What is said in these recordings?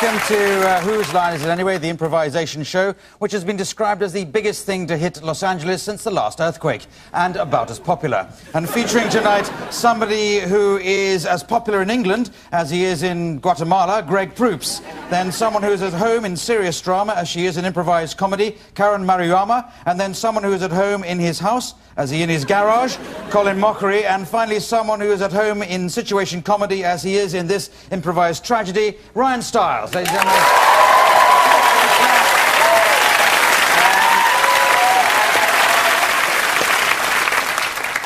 Welcome to Whose Line Is It Anyway, the improvisation show, which has been described as the biggest thing to hit Los Angeles since the last earthquake, and about as popular. And featuring tonight somebody who is as popular in England as he is in Guatemala, Greg Proops. Then someone who is at home in serious drama as she is in improvised comedy, Karen Maruyama. And then someone who is at home in his house as he in his garage, Colin Mockery. And finally someone who is at home in situation comedy as he is in this improvised tragedy, Ryan Stiles. Ladies and gentlemen.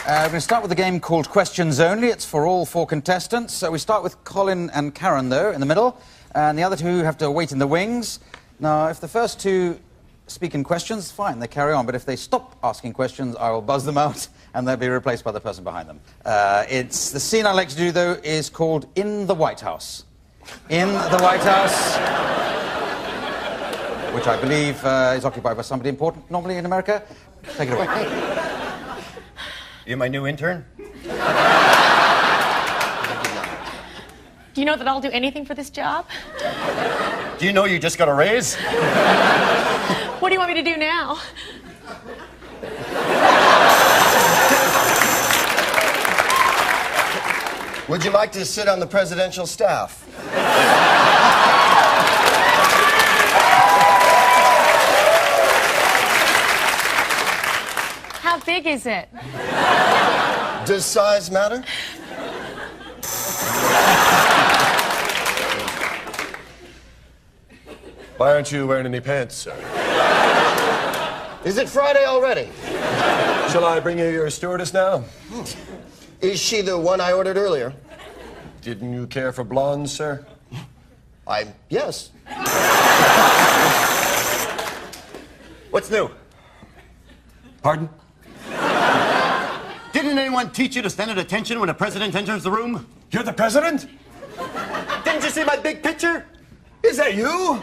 We're going to start with a game called Questions Only. It's for all four contestants. So we start with Colin and Karen, though, in the middle. And the other two have to wait in the wings. Now, if the first two speak in questions, fine, they carry on. But if they stop asking questions, I will buzz them out, and they'll be replaced by the person behind them. The scene I like to do, though, is called In the White House. In the White House, which I believe is occupied by somebody important, normally in America. Take it away. You're my new intern? Do you know that I'll do anything for this job? Do you know you just got a raise? What do you want me to do now? Would you like to sit on the presidential staff? How big is it? Does size matter? Why aren't you wearing any pants, sir? Is it Friday already? Shall I bring you your stewardess now? Is she the one I ordered earlier? Didn't you care for blondes, sir? Yes. What's new? Pardon? Didn't anyone teach you to stand at attention when a president enters the room? You're the president? Didn't you see my big picture? Is that you?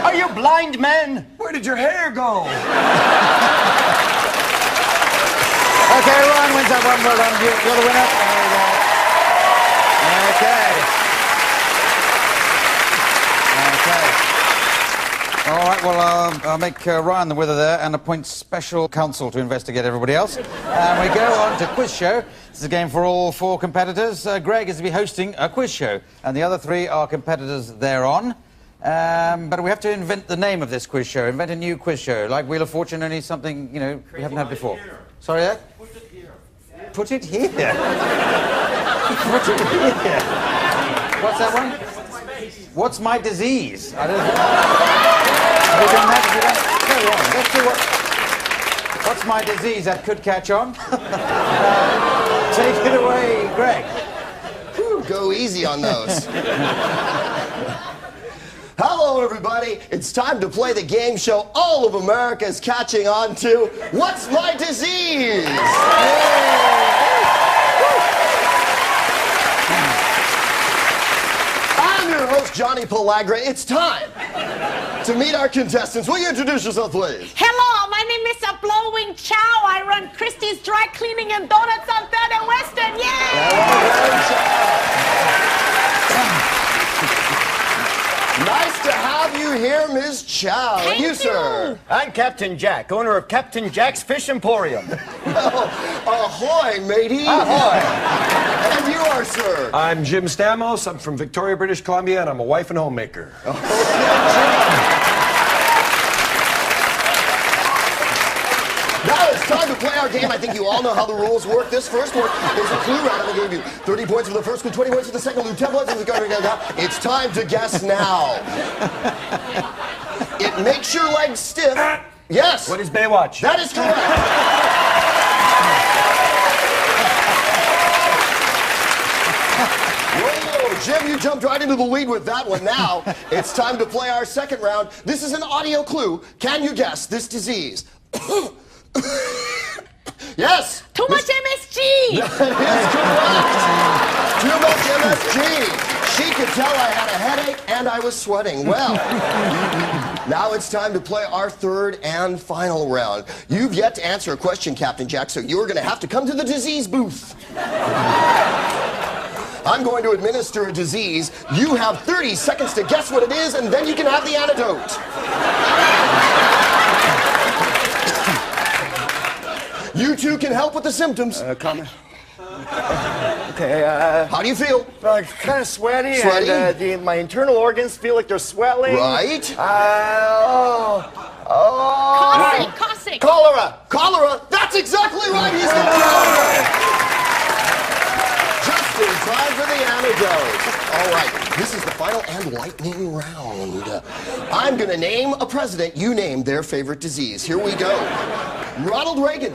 Are you blind men? Where did your hair go? Okay, Ryan wins that one. Well done. You're the winner. Okay. All right, well, I'll make Ryan the winner there and appoint special counsel to investigate everybody else. And we go on to quiz show. This is a game for all four competitors. Greg is to be hosting a quiz show, and the other three are competitors thereon. But we have to invent the name of this quiz show, invent a new quiz show, like Wheel of Fortune, only something, you know, we haven't had before. Sorry, Ed? Put it here. Put it here? Put it here. What's that one? What's my disease? I don't know. Let's see what's my disease that could catch on. Take it away, Greg. Whew, go easy on those. Hello, everybody. It's time to play the game show all of America is catching on to. What's my disease? I'm your host, Johnny Pelagra. It's time to meet our contestants. Will you introduce yourself, please? Hello, my name is Blowing Chow. I run Christie's Dry Cleaning and Donuts on 3rd and Western. Nice to have you here, Ms. Chow. Thank you, sir? I'm Captain Jack, owner of Captain Jack's Fish Emporium. Oh, ahoy, matey. Ahoy. And you are, sir? I'm Jim Stamos. I'm from Victoria, British Columbia, and I'm a wife and homemaker. Now it's time to play our game. I think you all know how the rules work. This first one is a clue round. I'm going to give you 30 points for the first clue, 20 points for the second clue, 10 points for the third clue. It's time to guess now. It makes your legs stiff. Yes. What is Baywatch? That is correct. Whoa, Jim, you jumped right into the lead with that one. Now it's time to play our second round. This is an audio clue. Can you guess this disease? Yes. Too much MSG. That is correct. Too much MSG. She could tell I had a headache and I was sweating. Well, now it's time to play our third and final round. You've yet to answer a question, Captain Jack, so you're going to have to come to the disease booth. I'm going to administer a disease. You have 30 seconds to guess what it is, and then you can have the antidote. You two can help with the symptoms. Comment. Okay, How do you feel? kind of sweaty. Sweaty? And my internal organs feel like they're swelling. Right. Causic. Cholera. Cholera. That's exactly right. He's got cholera. Just in time for the antidote. All right. This is the final and lightning round. I'm going to name a president. You name their favorite disease. Here we go. Ronald Reagan.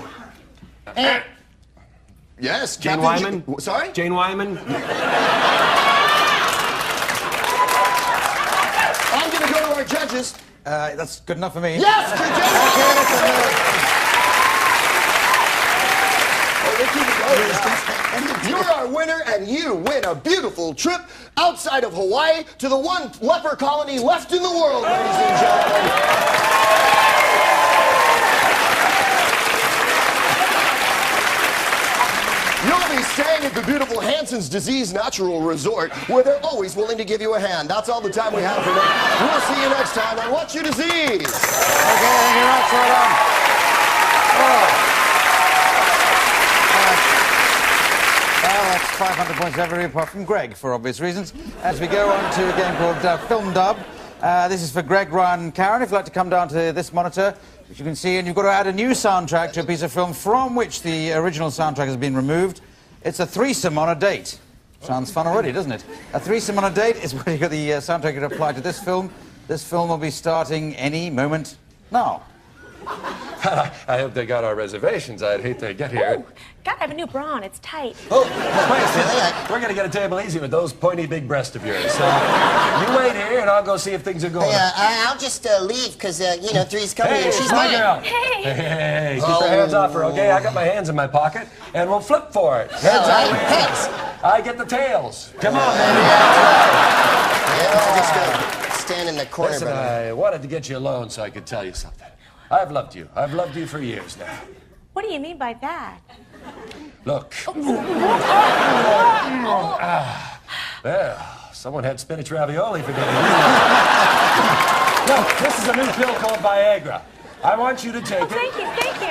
Yes. Jane Captain Wyman? Sorry? Jane Wyman? I'm going to go to our judges. That's good enough for me. Yes, to Jane Wyman. You're our winner, and you win a beautiful trip outside of Hawaii to the one leper colony left in the world, ladies and gentlemen. You'll be staying at the beautiful Hanson's Disease Natural Resort, where they're always willing to give you a hand. That's all the time we have for now. We'll see you next time on What's Your Disease? Okay, thank you very much. Well done. Well, that's 500 points every apart from Greg, for obvious reasons. As we go on to a game called Film Dub. This is for Greg, Ryan, and Karen. If you'd like to come down to this monitor, which you can see, and you've got to add a new soundtrack to a piece of film from which the original soundtrack has been removed. It's a threesome on a date. Sounds fun already, doesn't it? A threesome on a date is where you've got the soundtrack to apply to this film. This film will be starting any moment now. I hope they got our reservations. I'd hate to get here. Ooh, gotta have a new bra on. It's tight. Oh, wait a minute. We're going to get a table easy with those pointy big breasts of yours. You wait here, and I'll go see if things are going. I'll just leave, because, you know, Three's coming Hey, and she's my mine. girl. Hey. Hey, keep your hands off her, okay? I got my hands in my pocket, and we'll flip for it. Heads All I right, win. heads. I get the tails. Come on, baby. Yeah, I'll just stand in the corner. Listen, brother. I wanted to get you alone so I could tell you something. I've loved you. I've loved you for years now. What do you mean by that? Look. Well, someone had spinach ravioli for dinner. Look, this is a new pill called Viagra. I want you to take it. Thank you.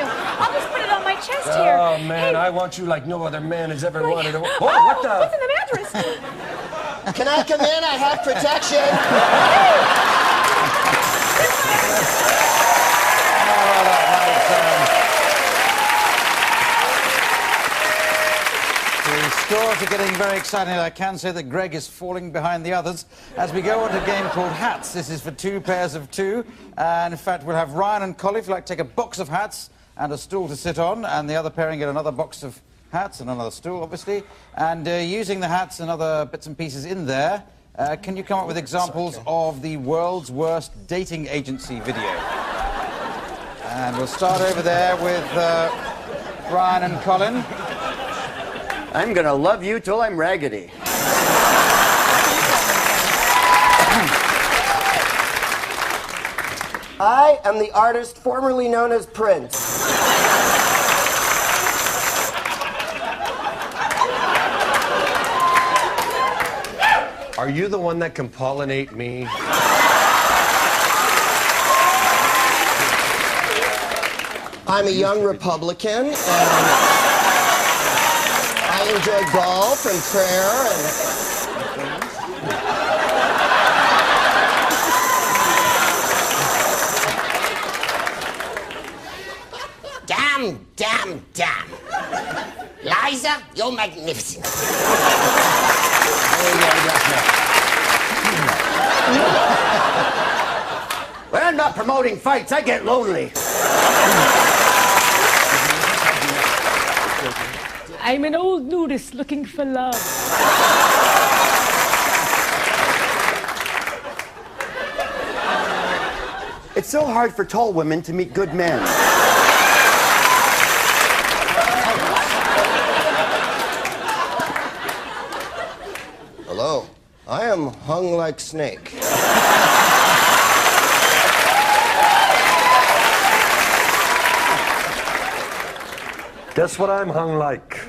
I'll just put it on my chest here. Oh, man, Hey, I want you like no other man has ever like- wanted to. Oh, what the? what's in the mattress? Can I come in? I have protection. The scores are getting very exciting. I can say that Greg is falling behind the others as we go on to a game called Hats. This is for 2 pairs of 2. And in fact, we'll have Ryan and Collie, if you'd like to take a box of hats and a stool to sit on, and the other pairing get another box of hats and another stool, obviously. And using the hats and other bits and pieces in there, can you come up with examples of the world's worst dating agency video? And we'll start over there with Ryan and Colin. I'm gonna love you till I'm raggedy. I am the artist formerly known as Prince. Are you the one that can pollinate me? I'm a young Republican, and I enjoy golf and prayer Damn. Liza, you're magnificent. When I'm not promoting fights, I get lonely. I'm an old nudist looking for love. It's so hard for tall women to meet good men. Hello. I am hung like snake. Guess what I'm hung like?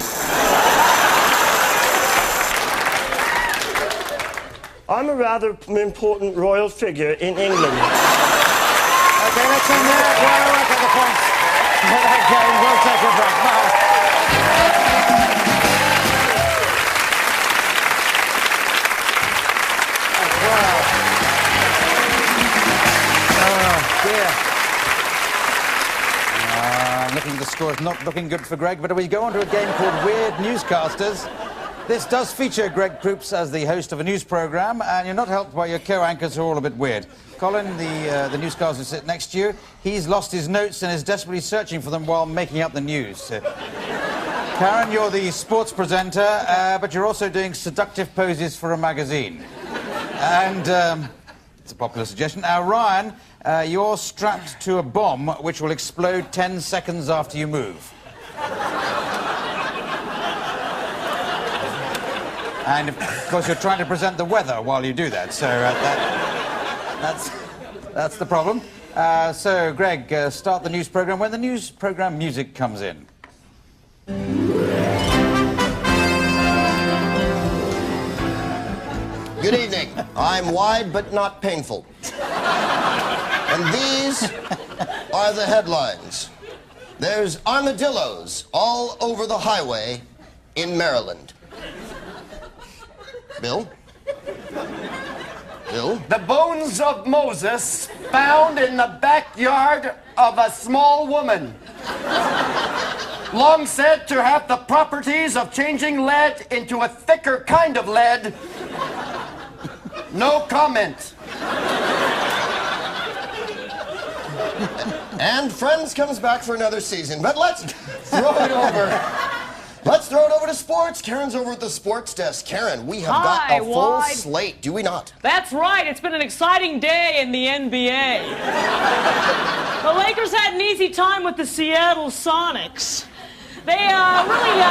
I'm a rather important royal figure in England. Okay, let's end there. Well, we'll take the points. Okay, we'll take a break. Bye. Looking at the score, it's not looking good for Greg, but we go on to a game called Weird Newscasters. This does feature Greg Proops as the host of a news programme, and you're not helped by your co-anchors who are all a bit weird. Colin, the newscaster sits next to you. He's lost his notes and is desperately searching for them while making up the news. Karen, you're the sports presenter, but you're also doing seductive poses for a magazine. And it's a popular suggestion. Now, Ryan, you're strapped to a bomb which will explode 10 seconds after you move. And, of course, you're trying to present the weather while you do that, so that's the problem. So, Greg, start the news programme when the news programme music comes in. Good evening. I'm wide but not painful. And these are the headlines. There's armadillos all over the highway in Maryland. Bill? Bill? The bones of Moses found in the backyard of a small woman. Long said to have the properties of changing lead into a thicker kind of lead. No comment. And Friends comes back for another season, but let's throw it over. Let's throw it over to sports. Karen's over at the sports desk. Karen, we have got a full slate, do we not? That's right. It's been an exciting day in the NBA. The Lakers had an easy time with the Seattle Sonics. They really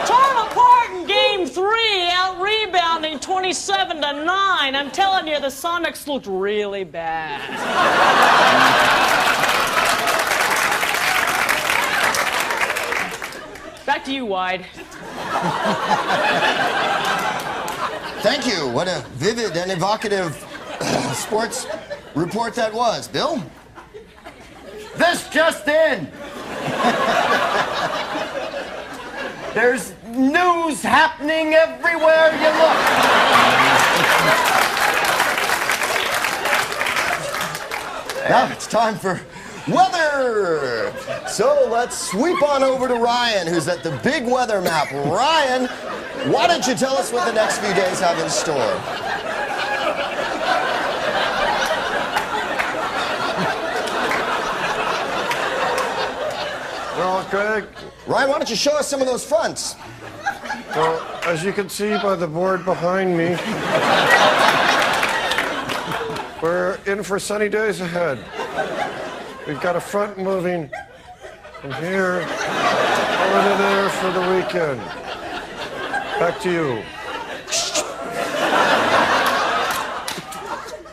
tore them apart in Game 3, out-rebounding 27-9. I'm telling you, the Sonics looked really bad. Back to you, Wide. Thank you. What a vivid and evocative sports report that was. Bill? This just in. There's news happening everywhere you look. Now it's time for weather. So let's sweep on over to Ryan, who's at the big weather map. Ryan, why don't you tell us what the next few days have in store? Well, Greg, Ryan, why don't you show us some of those fronts? well, as you can see by the board behind me, we're in for sunny days ahead. We've got a front moving from here over to there for the weekend. Back to you.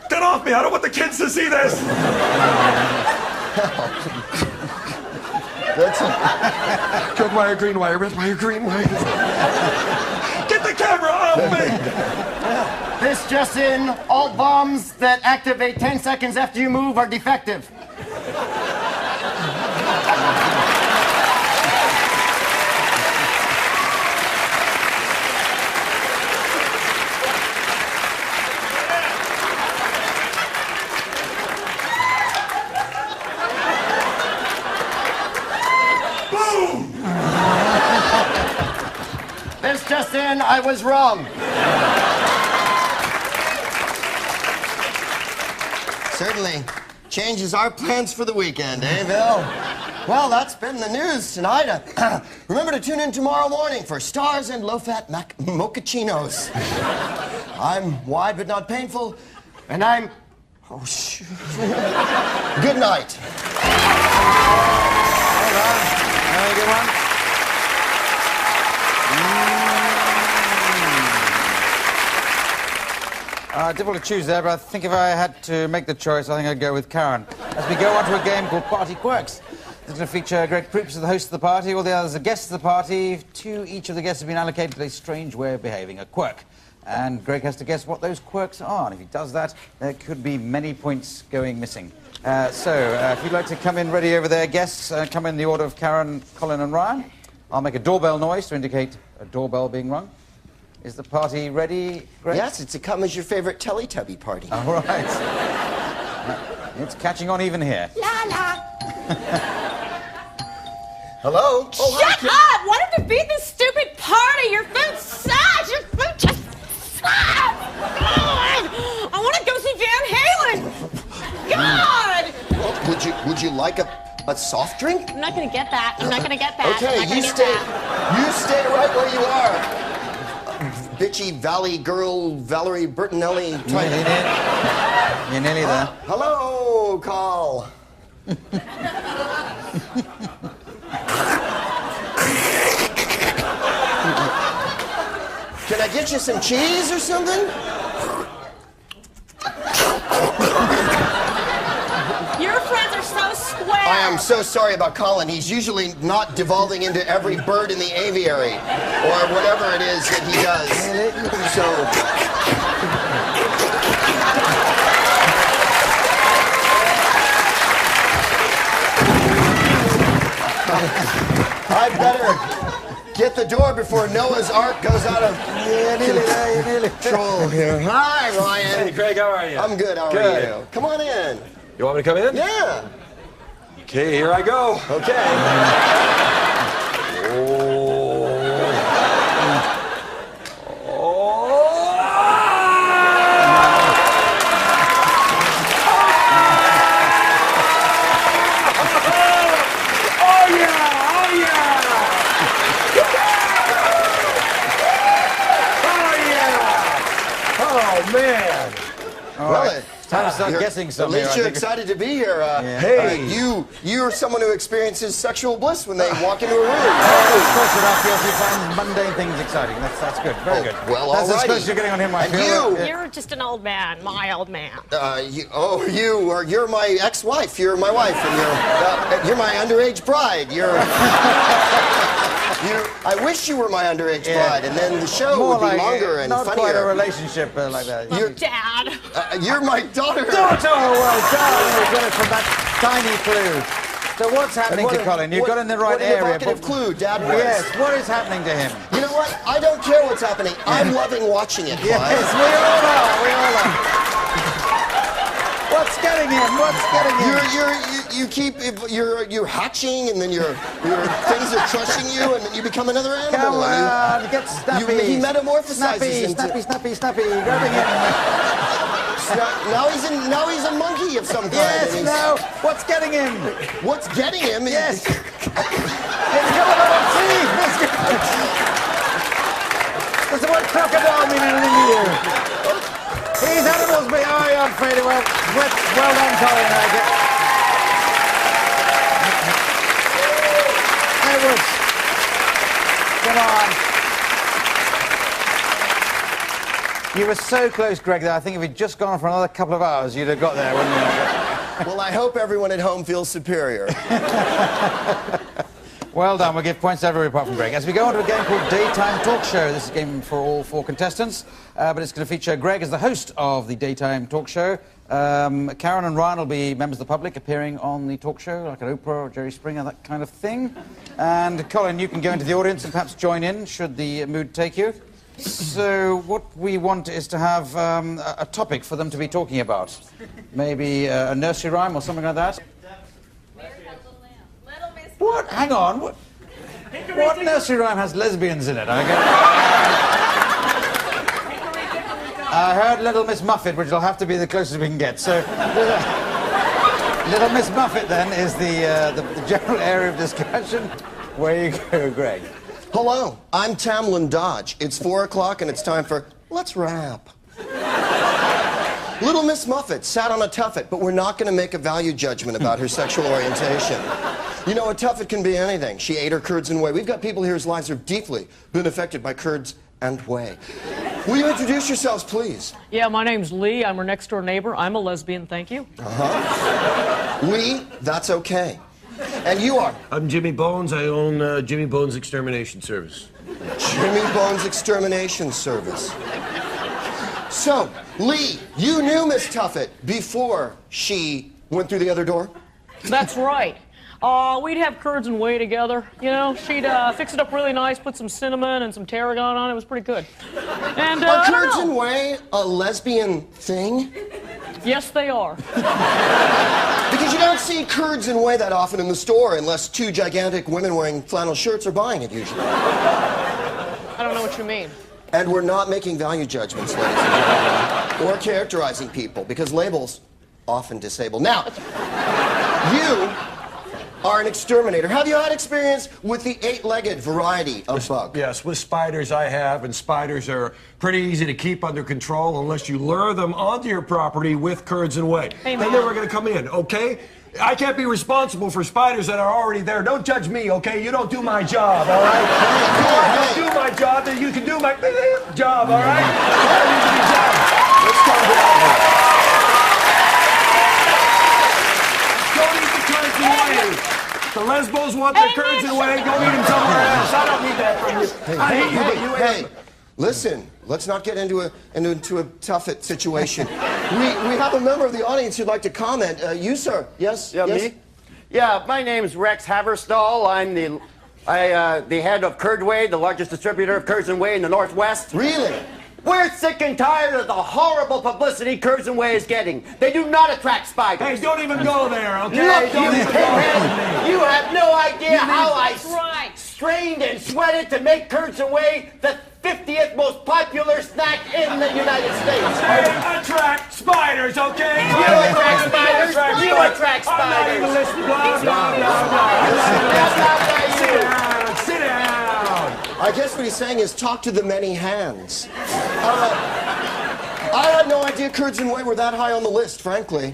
Get off me! I don't want the kids to see this! Red wire, green wire, red wire, green wire. Get the camera off me! This just in, all bombs that activate 10 seconds after you move are defective. This just in, I was wrong. Certainly changes our plans for the weekend, eh, Bill? Well, that's been the news tonight. Remember to tune in tomorrow morning for Stars and Low-Fat Mochachinos. I'm wide but not painful, and I'm... Oh, shoot. Good night. Hold on. Very good one. Difficult to choose there, but I think if I had to make the choice, I think I'd go with Karen. As we go on to a game called Party Quirks. It's going to feature Greg Proops as the host of the party, all the others are guests of the party. To each of the guests have been allocated a strange way of behaving, a quirk. And Greg has to guess what those quirks are. And if he does that, there could be many points going missing. If you'd like to come in ready over there, guests, come in the order of Karen, Colin and Ryan. I'll make a doorbell noise to indicate a doorbell being rung. Is the party ready, Greg? Yes, it's a come as your favorite Teletubby party. All right. It's catching on even here. La la. Hello? Oh, Shut up! Why don't you be this stupid party? Your food sucks! Your food just sucks! God! I want to go see Van Halen! God! Well, would you like a soft drink? I'm not gonna get that. I'm not gonna get that. Okay, you stay right where you are. Bitchy Valley girl Valerie Bertinelli type. You're nearly there. Hello, call. Can I get you some cheese or something? Your friends are so square. I am so sorry about Colin. He's usually not devolving into every bird in the aviary or whatever it is that he does. So. I better get the door before Noah's Ark goes out of control here. Hi, Ryan. Hey, Greg, how are you? I'm good. How are Good. you? Come on in. You want me to come in? Yeah. Okay, here I go. Okay. Man. Well, It's time to start guessing something. At least you're excited to be here. Hey. You're someone who experiences sexual bliss when they walk into a room. Of course, it feels you find mundane things exciting. That's good. Very good. Well, that's as alrighty. close as you're getting on him, I And feel. you? You're just an old man, my old man. You're my ex-wife. You're my wife, and you're my underage bride. I wish you were my underage bride, and then the show More would be like longer and not funnier. quite a relationship like that. Dad. You're my daughter. Daughter! Well done! We got it from that tiny clue. So what's happening to Colin? You got in the right what an area. evocative clue, Dad was. Yes, what is happening to him? You know what? I don't care what's happening. I'm loving watching it, Yes, Clive. we all are. What's getting him? What's getting him? You're hatching, and then your things are crushing you, and then you become another animal. Come on, get snappy. He metamorphosizes Snappy, grabbing him. Now he's a monkey of some kind. Yes, and no. What's getting him? What's getting him? Yes. It's going on teeth. What's the word crocodile mean in India? These animals be on pretty well. Well done, Colin. Edwards. Come on. You were so close, Greg, that I think if you'd just gone for another couple of hours, you'd have got there, wouldn't you? Well, I hope everyone at home feels superior. Well done. We'll give points to everybody apart from Greg. As we go on to a game called Daytime Talk Show. This is a game for all 4 contestants, but it's going to feature Greg as the host of the Daytime Talk Show. Karen and Ryan will be members of the public appearing on the talk show, like an Oprah or Jerry Springer, that kind of thing. And Colin, you can go into the audience and perhaps join in, should the mood take you. So what we want is to have a topic for them to be talking about. Maybe a nursery rhyme or something like that. What? Hang on. What nursery rhyme has lesbians in it? I heard Little Miss Muffet, which will have to be the closest we can get. So, Little Miss Muffet, then, is the general area of discussion. Where you go, Greg? Hello, I'm Tamlin Dodge. It's 4 o'clock and it's time for Let's Rap. Little Miss Muffet sat on a tuffet, but we're not going to make a value judgment about her sexual orientation. You know, a tuffet can be anything. She ate her curds and whey. We've got people here whose lives have deeply been affected by curds and whey. Will you introduce yourselves, please? Yeah, my name's Lee. I'm her next door neighbor. I'm a lesbian, thank you. Lee, that's okay. And you are? I'm Jimmy Bones. I own Jimmy Bones Extermination Service. Jimmy Bones Extermination Service. So, Lee, you knew Miss Tuffet before she went through the other door? That's right. We'd have curds and whey together, you know. She'd fix it up really nice, put some cinnamon and some tarragon on it. It was pretty good. And, Are I don't curds know. and whey a lesbian thing? Yes, they are. Because you don't see curds and whey that often in the store unless two gigantic women wearing flannel shirts are buying it usually. I don't know what you mean. And we're not making value judgments, ladies and gentlemen, or characterizing people, because labels often disable. Now, you are an exterminator. Have you had experience with the 8-legged variety of bug? Yes, with spiders I have, and spiders are pretty easy to keep under control unless you lure them onto your property with curds and whey. Hey, They're man. never going to come in, okay? I can't be responsible for spiders that are already there. Don't judge me, okay? You don't do my job, all right? If I don't do my job, then you can do my job, all right? Let's calm down. Don't eat the curds and whey. The lesbos want their curds and whey. Go eat them somewhere else. I don't need that from you. I hate you. Hey, listen, let's not get into a tough situation. We have a member of the audience who'd like to comment. You, sir. Yes? Yeah, yes? me? Yeah, my name's Rex Haverstall. I'm the head of Curdway, the largest distributor of curds and whey in the Northwest. Really? We're sick and tired of the horrible publicity curds and whey is getting. They do not attract spiders. Hey, don't even go there, okay? Look, Don't you even go with pinhead, me. you have no idea how I right. strained and sweated to make curds and whey the 50th most popular snack in the United States. They attract spiders, okay? You attract spiders. You attract I'm not spiders. even listening. Blah, blah, blah, blah. Sit down. Sit down. I guess what he's saying is talk to the many hands. I had no idea curds and whey were that high on the list, frankly.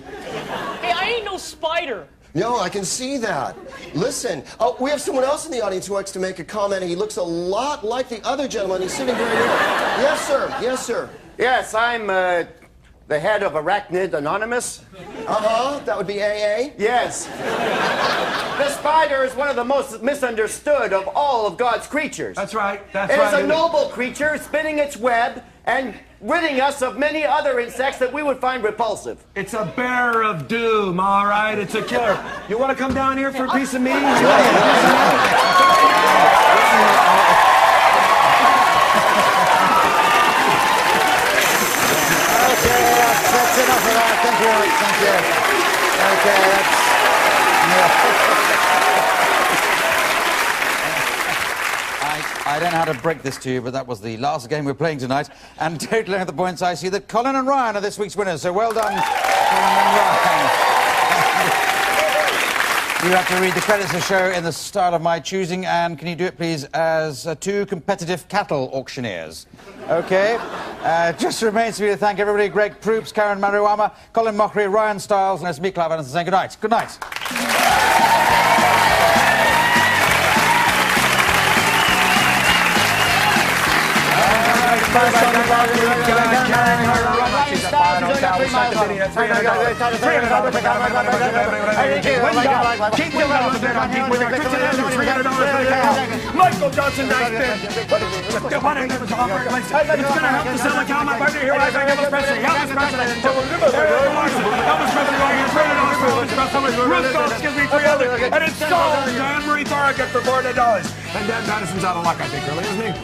Hey, I ain't no spider. No, I can see that. Listen, we have someone else in the audience who likes to make a comment, and he looks a lot like the other gentleman. He's sitting very near. Yes, sir. Yes, sir. Yes, I'm the head of Arachnid Anonymous. Uh-huh. That would be AA. Yes. The spider is one of the most misunderstood of all of God's creatures. That's right. That's It is right. a noble creature spinning its web and ridding us of many other insects that we would find repulsive. It's a bearer of doom, all right? It's a killer. You want to come down here for a piece of meat? That's enough of that. Thank you. Thank you. Okay, I don't know how to break this to you, but that was the last game we're playing tonight. And totaling up the points, I see that Colin and Ryan are this week's winners. So well done, Colin and Ryan. You have to read the credits of the show in the style of my choosing, and can you do it, please, as two competitive cattle auctioneers? Okay. Just remains for me to thank everybody. Greg Proops, Karen Maruama, Colin Mockery, Ryan Stiles, and it's me, Clive Evans, saying good night. Good night. Michael Johnson, nice bid. It's going to help to sell a cow. My partner here, Elvis Presley. Elvis Presley. Elvis Presley, Ruth Phelps gives me $300. And it's sold to Anne-Marie Thorogood for $400. And Dan Madison's out of luck, I think, really, isn't he?